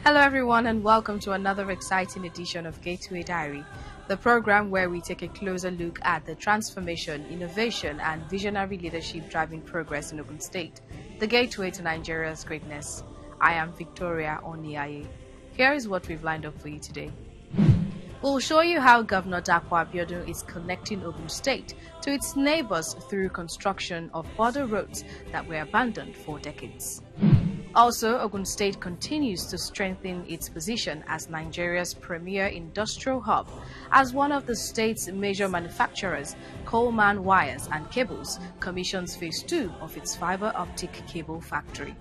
Hello everyone and welcome to another exciting edition of Gateway Diary, the program where we take a closer look at the transformation, innovation and visionary leadership driving progress in Ogun State, the gateway to Nigeria's greatness. I am Victoria Oniaye. Here is what we've lined up for you today. We'll show you how Governor Dapo Abiodun is connecting Ogun State to its neighbors through construction of border roads that were abandoned for decades. Also, Ogun State continues to strengthen its position as Nigeria's premier industrial hub. As one of the state's major manufacturers, Coleman Wires and Cables commissions Phase 2 of its fiber optic cable factory.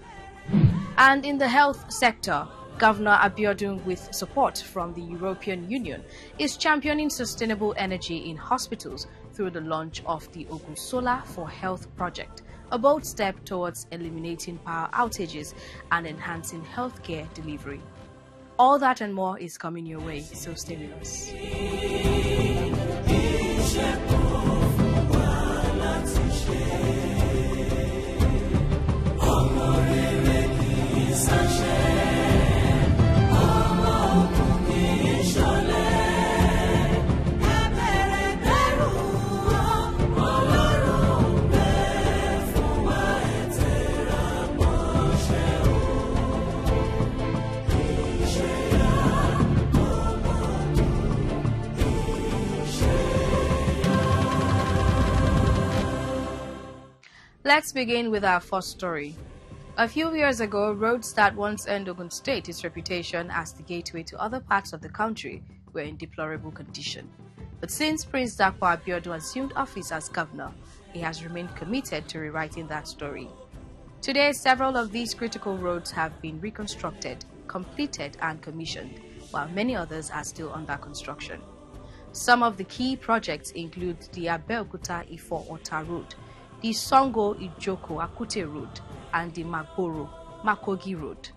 And in the health sector, Governor Abiodun, with support from the European Union, is championing sustainable energy in hospitals through the launch of the Ogun Solar for Health project, a bold step towards eliminating power outages and enhancing healthcare delivery. All that and more is coming your way, so stay with us. Let's begin with our first story. A few years ago, roads that once earned Ogun State its reputation as the gateway to other parts of the country were in deplorable condition. But since Prince Dapo Abiodun assumed office as governor, he has remained committed to rewriting that story. Today, several of these critical roads have been reconstructed, completed and commissioned, while many others are still under construction. Some of the key projects include the Abeokuta-Ifo-Ota Road, the Songo-Ijoko-Akute Road, and the Magboro-Makogi Road.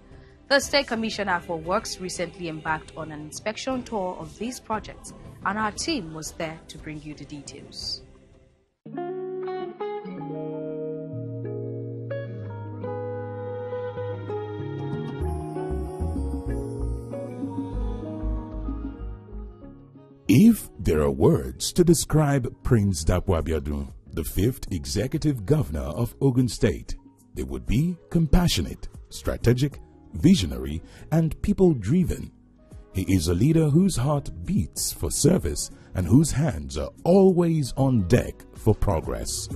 The State Commissioner for Works recently embarked on an inspection tour of these projects, and our team was there to bring you the details. If there are words to describe Prince Dapo Abiodun, the 5th executive governor of Ogun State, they would be compassionate, strategic, visionary, and people-driven. He is a leader whose heart beats for service and whose hands are always on deck for progress.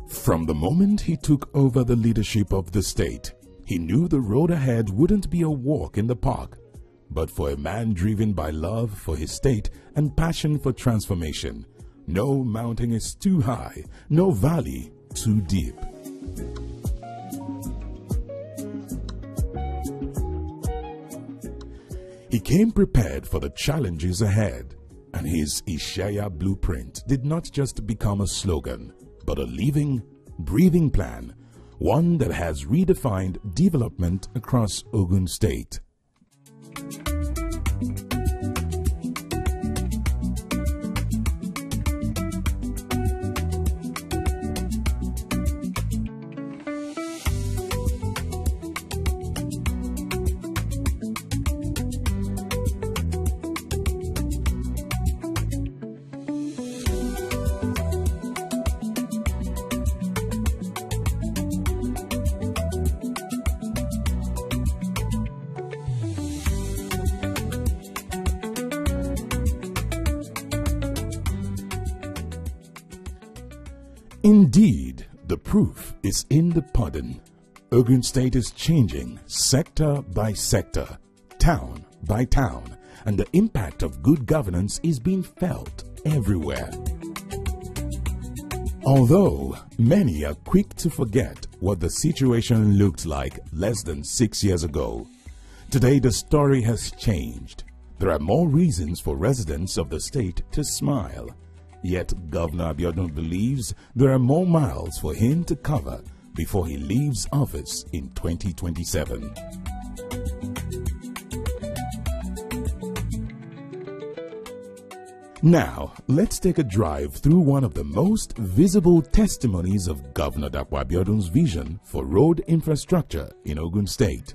From the moment he took over the leadership of the state, he knew the road ahead wouldn't be a walk in the park. But for a man driven by love for his state and passion for transformation, no mountain is too high, no valley too deep. He came prepared for the challenges ahead, and his Ishaya blueprint did not just become a slogan, but a living, breathing plan, one that has redefined development across Ogun State. Indeed, the proof is in the pudding. Ogun State is changing sector by sector, town by town, and the impact of good governance is being felt everywhere. Although many are quick to forget what the situation looked like less than 6 years ago, today the story has changed. There are more reasons for residents of the state to smile. Yet Governor Abiodun believes there are more miles for him to cover before he leaves office in 2027. Now, let's take a drive through one of the most visible testimonies of Governor Dapo Abiodun's vision for road infrastructure in Ogun State.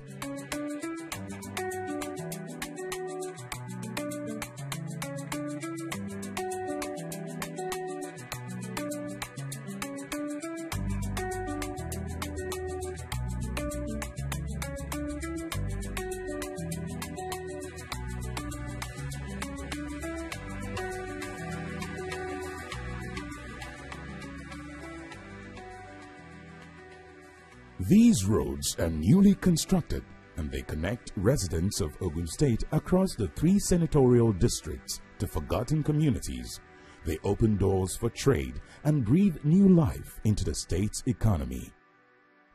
These roads are newly constructed and they connect residents of Ogun State across the 3 senatorial districts to forgotten communities. They open doors for trade and breathe new life into the state's economy.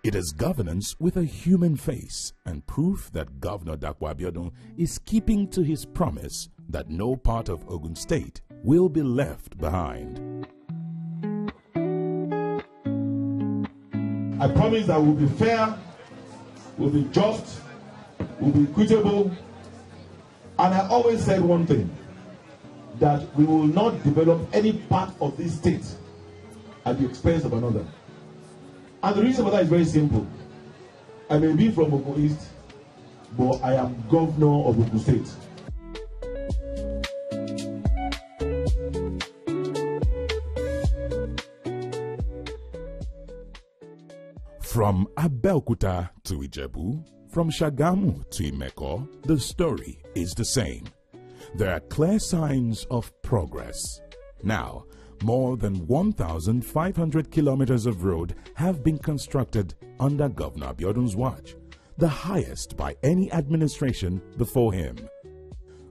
It is governance with a human face and proof that Governor Dapo Abiodun is keeping to his promise that no part of Ogun State will be left behind. I promise that we'll be fair, we'll be just, we'll be equitable. And I always said one thing, that we will not develop any part of this state at the expense of another. And the reason for that is very simple. I may be from Ogun East, but I am governor of Ogun State. From Abeokuta to Ijebu, from Shagamu to Imeko, the story is the same. There are clear signs of progress. Now, more than 1,500 kilometers of road have been constructed under Governor Abiodun's watch, the highest by any administration before him.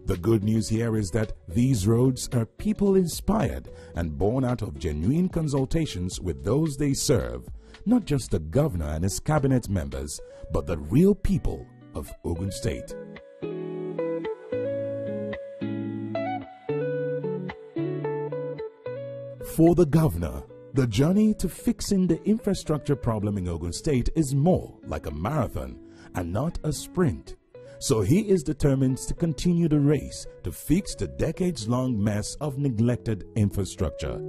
The good news here is that these roads are people-inspired and born out of genuine consultations with those they serve, not just the governor and his cabinet members, but the real people of Ogun State. For the governor, the journey to fixing the infrastructure problem in Ogun State is more like a marathon and not a sprint. So he is determined to continue the race to fix the decades-long mess of neglected infrastructure.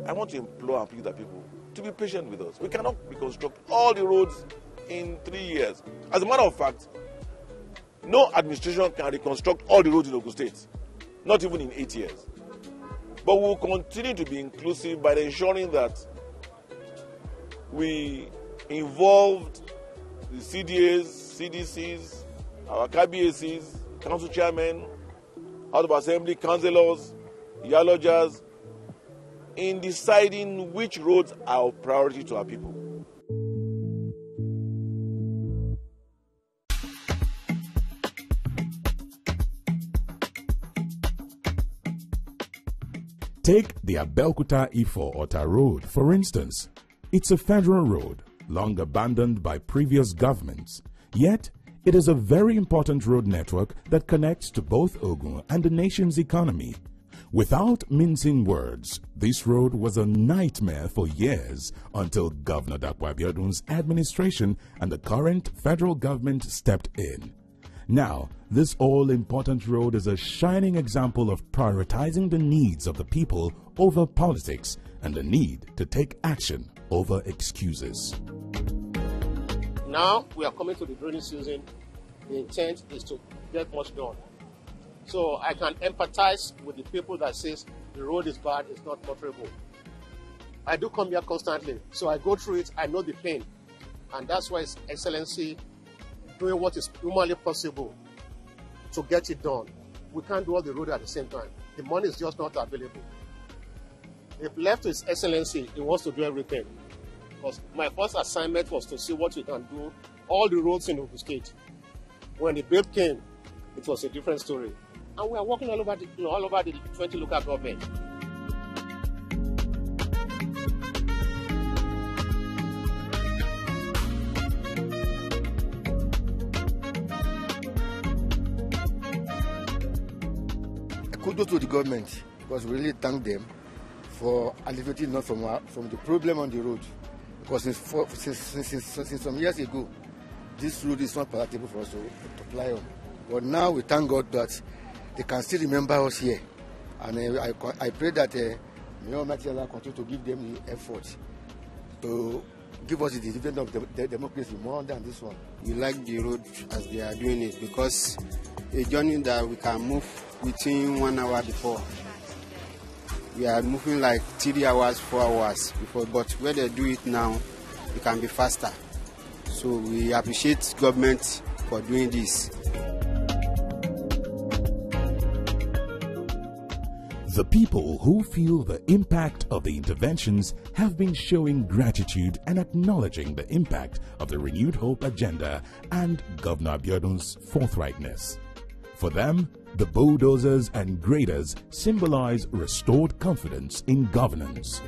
I want to implore and plead the people to be patient with us. We cannot reconstruct all the roads in 3 years. As a matter of fact, no administration can reconstruct all the roads in Ogun State, not even in 8 years. But we will continue to be inclusive by ensuring that we involved the CDAs, CDCs, our KBACs, council chairmen, House of Assembly, councillors, yalogers, in deciding which roads are of priority to our people. Take the Abeokuta-Ifo-Ota road, for instance. It's a federal road, long abandoned by previous governments. Yet, it is a very important road network that connects to both Ogun and the nation's economy. Without mincing words, this road was a nightmare for years until Governor Dapo Abiodun's administration and the current federal government stepped in. Now, this all-important road is a shining example of prioritizing the needs of the people over politics and the need to take action over excuses. Now we are coming to the rainy season. The intent is to get much done. So I can empathize with the people that says the road is bad, it's not motorable. I do come here constantly, so I go through it, I know the pain. And that's why His Excellency doing what is humanly possible to get it done. We can't do all the road at the same time. The money is just not available. If left to His Excellency, he wants to do everything. Because my first assignment was to see what we can do, all the roads in Ogun State. When the bill came, it was a different story. And we are working all over the 20 local governments. Kudos to the government, because we really thank them for alleviating us from the problem on the road. Because since some years ago, this road is not palatable for us to fly on. But now we thank God that they can still remember us here. And I pray that may Almighty Allah continue to give them the effort to give us the dividend of the democracy more than this one. We like the road as they are doing it because a journey that we can move within 1 hour before. We are moving like 3 hours, 4 hours before, but when they do it now, it can be faster. So we appreciate government for doing this. The people who feel the impact of the interventions have been showing gratitude and acknowledging the impact of the Renewed Hope agenda and Governor Abiodun's forthrightness. For them, the bulldozers and graders symbolize restored confidence in governance.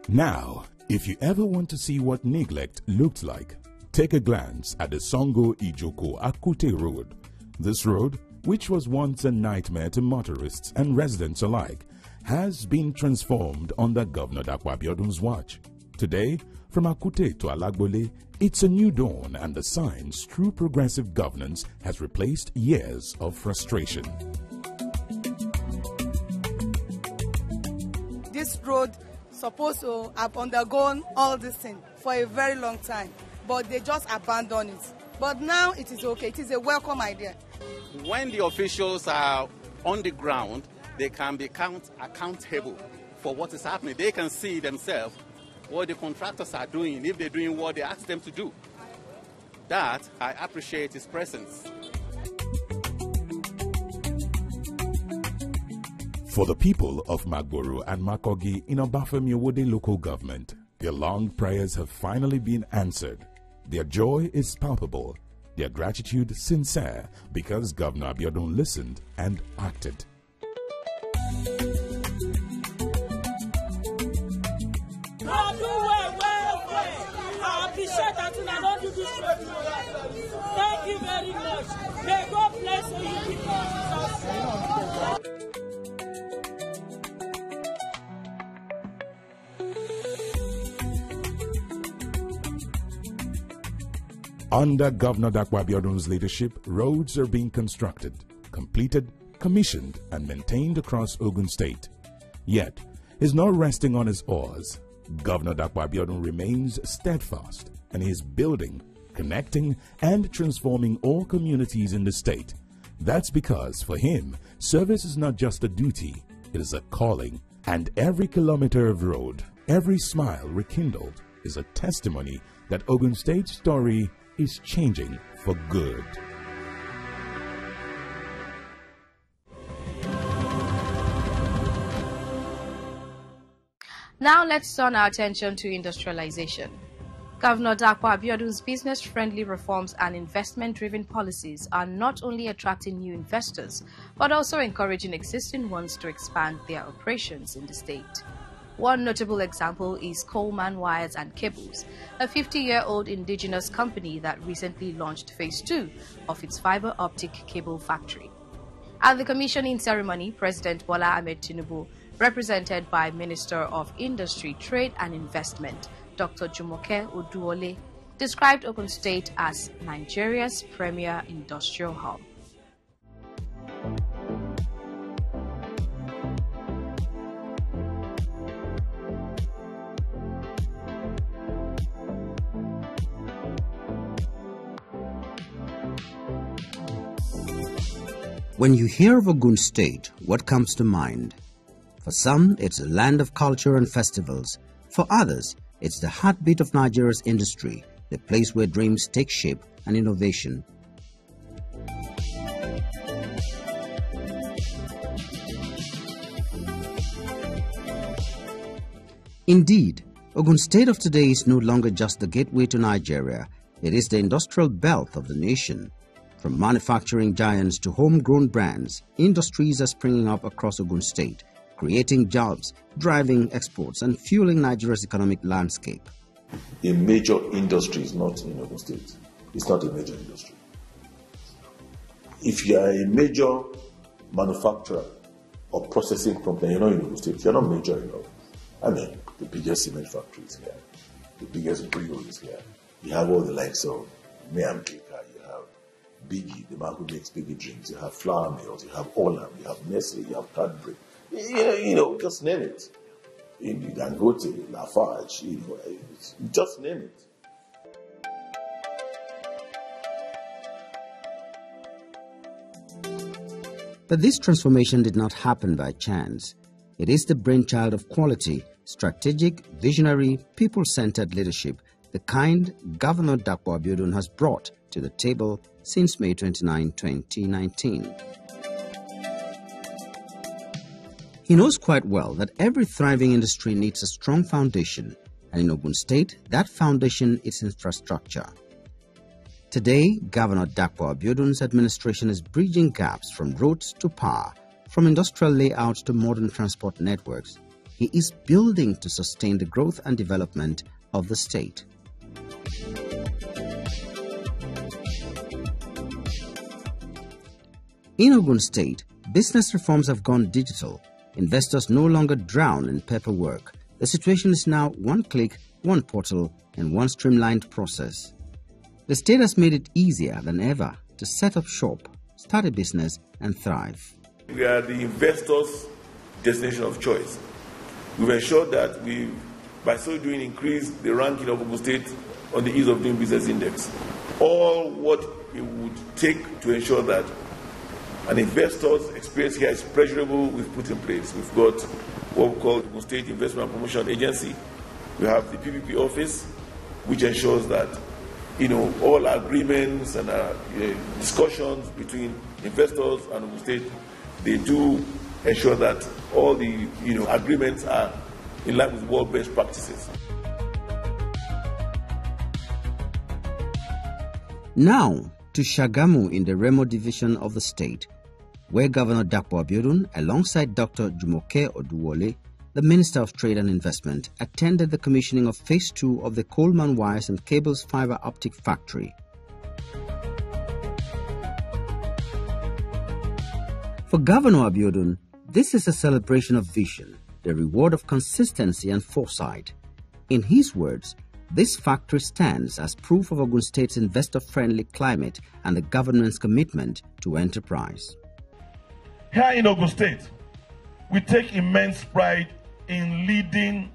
Now, if you ever want to see what neglect looked like, take a glance at the Songo Ijoko Akute Road. This road, which was once a nightmare to motorists and residents alike, has been transformed under Governor Dapo Abiodun's watch. Today, from Akute to Alagbole, it's a new dawn, and the signs true progressive governance has replaced years of frustration. This road supposed to have undergone all this thing for a very long time, but they just abandoned it. But now it is okay. It is a welcome idea. When the officials are on the ground, they can be accountable for what is happening. They can see themselves what the contractors are doing, if they're doing what they ask them to do. That, I appreciate his presence. For the people of Magboro and Makogi in Obafemi local government, their long prayers have finally been answered. Their joy is palpable, their gratitude sincere, because Governor Abiodun listened and acted. Thank you very much. May God bless you people. Under Governor Dapo Abiodun's leadership, roads are being constructed, completed, commissioned, and maintained across Ogun State. Yet, he's not resting on his oars. Governor Dapo Abiodun remains steadfast, and he is building, connecting, and transforming all communities in the state. That's because, for him, service is not just a duty, it is a calling. And every kilometer of road, every smile rekindled, is a testimony that Ogun State's story is changing for good. Now let's turn our attention to industrialization. Governor Dapo Abiodun's business-friendly reforms and investment-driven policies are not only attracting new investors, but also encouraging existing ones to expand their operations in the state. One notable example is Coleman Wires and Cables, a 50-year-old indigenous company that recently launched Phase 2 of its fiber optic cable factory. At the commissioning ceremony, President Bola Ahmed Tinubu, represented by Minister of Industry, Trade and Investment, Dr. Jumoke Oduole, described Ogun State as Nigeria's premier industrial hub. When you hear of Ogun State, what comes to mind? For some, it's a land of culture and festivals. For others, it's the heartbeat of Nigeria's industry, the place where dreams take shape and innovation. Indeed, Ogun State of today is no longer just the gateway to Nigeria. It is the industrial belt of the nation. From manufacturing giants to homegrown brands, industries are springing up across Ogun State, creating jobs, driving exports, and fueling Nigeria's economic landscape. A major industry is not in Ogun State. It's not a major industry. If you are a major manufacturer or processing company, you're not in Ogun State, you're not major enough. I mean, the biggest cement factory is here, the biggest brewery is here. You have all the likes of Mayam Keka, you have Biggie, the man who makes Biggie drinks, you have flour mills, you have Olam, you have Nestle, you have Cadbury. Just name it. Dangote, Lafarge, just name it. But this transformation did not happen by chance. It is the brainchild of quality, strategic, visionary, people-centered leadership, the kind Governor Dapo Abiodun has brought to the table since May 29, 2019. He knows quite well that every thriving industry needs a strong foundation, and in Ogun State, that foundation is infrastructure. Today, Governor Dapo Abiodun's administration is bridging gaps from roads to power, from industrial layouts to modern transport networks. He is building to sustain the growth and development of the state. In Ogun State, business reforms have gone digital. Investors no longer drown in paperwork. The situation is now one click, one portal, and one streamlined process. The state has made it easier than ever to set up shop, start a business, and thrive. We are the investors' destination of choice. We've ensured that we, by so doing, increase the ranking of Ogun State on the Ease of Doing Business Index. All what it would take to ensure that an investor's experience here is pleasurable, we've put in place. We've got what we call the Ogun State Investment and Promotion Agency. We have the PPP office, which ensures that all agreements and discussions between investors and Ogun State, they do ensure that all the agreements are in line with world best practices. Now to Shagamu in the Remo division of the state, where Governor Dapo Abiodun, alongside Dr. Jumoke Oduwole, the Minister of Trade and Investment, attended the commissioning of Phase 2 of the Coleman Wires and Cables Fiber Optic Factory. For Governor Abiodun, this is a celebration of vision, the reward of consistency and foresight. In his words, this factory stands as proof of Ogun State's investor-friendly climate and the government's commitment to enterprise. Here in Ogun State, we take immense pride in leading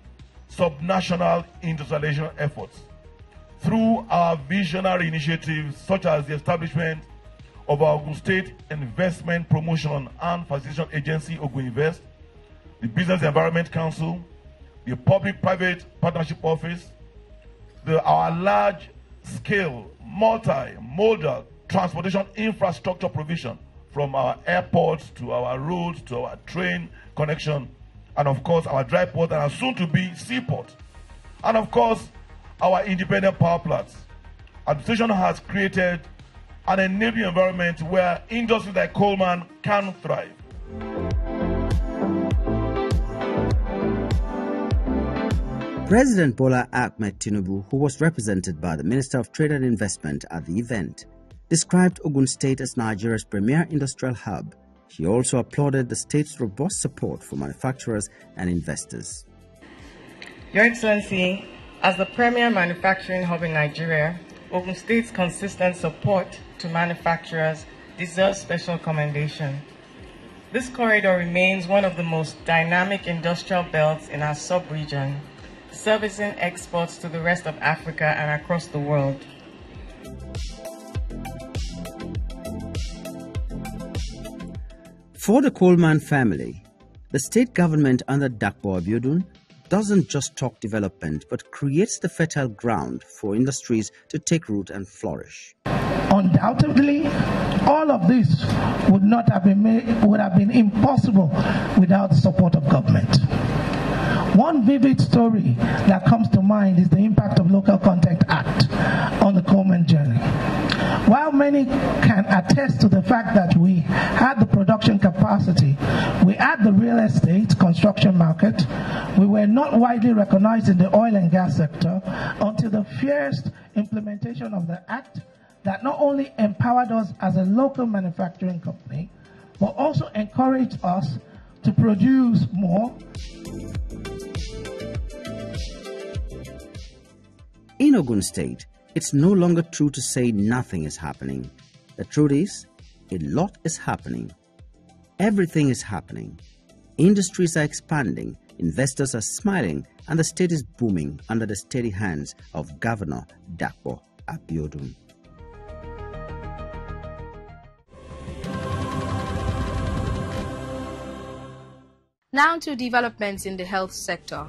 subnational industrialization efforts through our visionary initiatives such as the establishment of our Ogun State Investment Promotion and Facilitation Agency, Ogun Invest, the Business Environment Council, the Public-Private Partnership Office, our large-scale, multi-modal transportation infrastructure provision from our airports to our roads to our train connection, and of course our dry port and our soon-to-be seaport, and of course our independent power plants. Administration has created an enabling environment where industries like Coleman can thrive. President Bola Ahmed Tinubu, who was represented by the Minister of Trade and Investment at the event, described Ogun State as Nigeria's premier industrial hub. She also applauded the state's robust support for manufacturers and investors. Your Excellency, as the premier manufacturing hub in Nigeria, Ogun State's consistent support to manufacturers deserves special commendation. This corridor remains one of the most dynamic industrial belts in our sub-region, servicing exports to the rest of Africa and across the world. For the Coleman family, the state government under Dapo Abiodun doesn't just talk development, but creates the fertile ground for industries to take root and flourish. Undoubtedly, all of this would have been impossible without the support of government. One vivid story that comes to mind is the impact of Local Content Act on the Coleman journey. While many can attest to the fact that we had the production capacity, we had the real estate construction market, we were not widely recognized in the oil and gas sector until the fierce implementation of the act that not only empowered us as a local manufacturing company, but also encourage us to produce more. In Ogun State, it's no longer true to say nothing is happening. The truth is, a lot is happening. Everything is happening. Industries are expanding, investors are smiling, and the state is booming under the steady hands of Governor Dapo Abiodun. Now to developments in the health sector.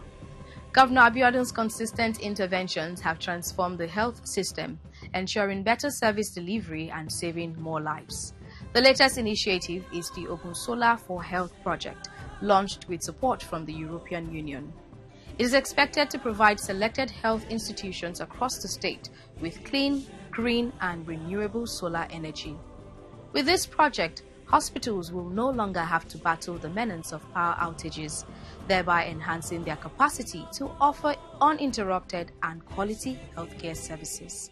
Governor Abiodun's consistent interventions have transformed the health system, ensuring better service delivery and saving more lives. The latest initiative is the Ogun Solar for Health project, launched with support from the European Union. It is expected to provide selected health institutions across the state with clean, green, and renewable solar energy. With this project, hospitals will no longer have to battle the menace of power outages, thereby enhancing their capacity to offer uninterrupted and quality healthcare services.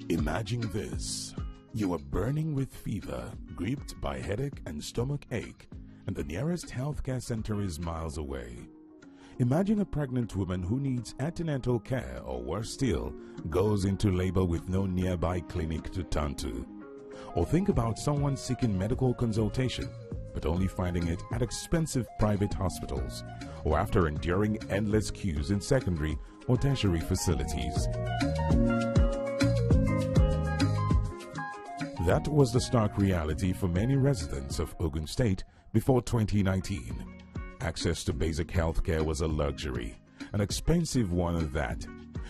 Imagine this. You are burning with fever, gripped by headache and stomach ache, and the nearest healthcare center is miles away. Imagine a pregnant woman who needs antenatal care, or worse still, goes into labor with no nearby clinic to turn to. Or think about someone seeking medical consultation, but only finding it at expensive private hospitals, or after enduring endless queues in secondary or tertiary facilities. That was the stark reality for many residents of Ogun State before 2019. Access to basic health care was a luxury, an expensive one at that,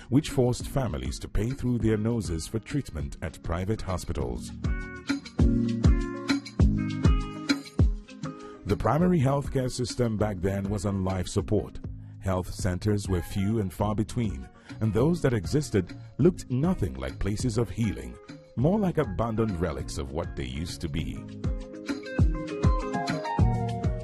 which forced families to pay through their noses for treatment at private hospitals. The primary healthcare system back then was on life support. Health centers were few and far between, and those that existed looked nothing like places of healing, more like abandoned relics of what they used to be.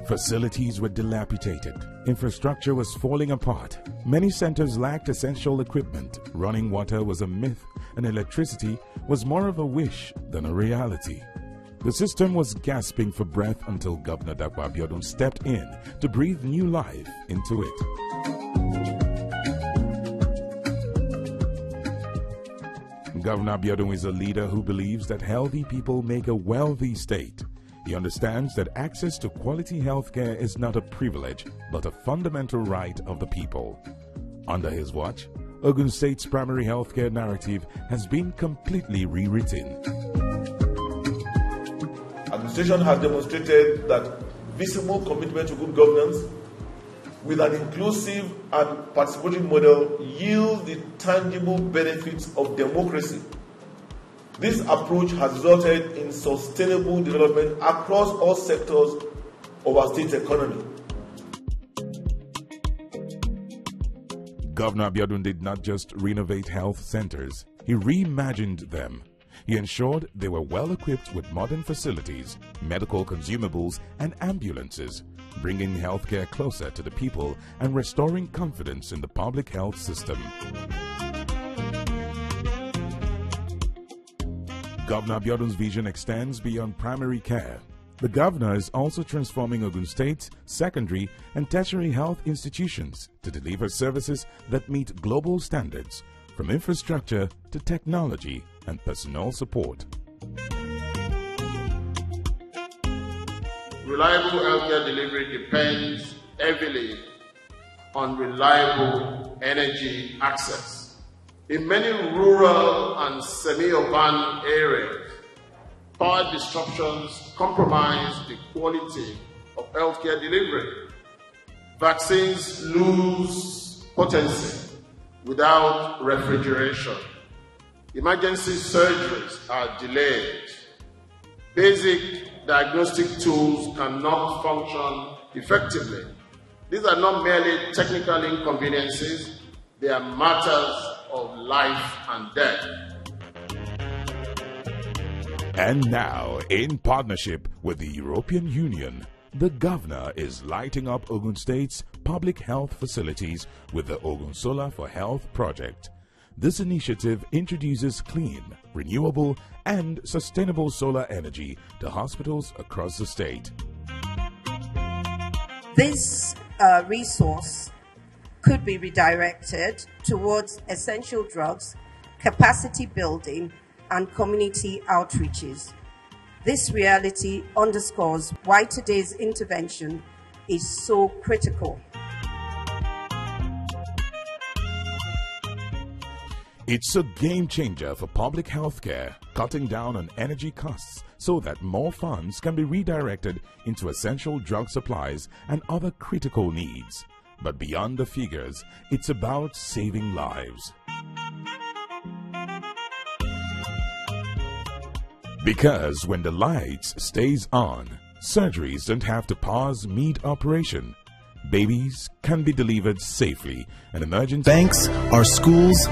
Facilities were dilapidated, infrastructure was falling apart, many centers lacked essential equipment, running water was a myth, and electricity was more of a wish than a reality. The system was gasping for breath until Governor Dapo Abiodun stepped in to breathe new life into it. Governor Abiodun is a leader who believes that healthy people make a wealthy state. He understands that access to quality health care is not a privilege, but a fundamental right of the people. Under his watch, Ogun State's primary health care narrative has been completely rewritten. Administration has demonstrated that visible commitment to good governance with an inclusive and participatory model yields the tangible benefits of democracy. This approach has resulted in sustainable development across all sectors of our state's economy. Governor Abiodun did not just renovate health centers, he reimagined them. He ensured they were well equipped with modern facilities, medical consumables, and ambulances, bringing healthcare closer to the people and restoring confidence in the public health system. Governor Abiodun's vision extends beyond primary care. The governor is also transforming Ogun State's secondary and tertiary health institutions to deliver services that meet global standards, from infrastructure to technology and personnel support. Reliable healthcare delivery depends heavily on reliable energy access. In many rural and semi-urban areas, power disruptions compromise the quality of healthcare delivery. Vaccines lose potency without refrigeration. Emergency surgeries are delayed. Basic diagnostic tools cannot function effectively. These are not merely technical inconveniences, they are matters of life and death. And now, in partnership with the European Union, The governor is lighting up Ogun State's public health facilities with the Ogun Solar for Health project. This initiative introduces clean, renewable, and sustainable solar energy to hospitals across the state. This resource could be redirected towards essential drugs, capacity building, and community outreaches. This reality underscores why today's intervention is so critical. It's a game changer for public health care, cutting down on energy costs so that more funds can be redirected into essential drug supplies and other critical needs. But beyond the figures, it's about saving lives. Because when the lights stays on, surgeries don't have to pause mid-operation. Babies can be delivered safely, and emergency banks, our schools,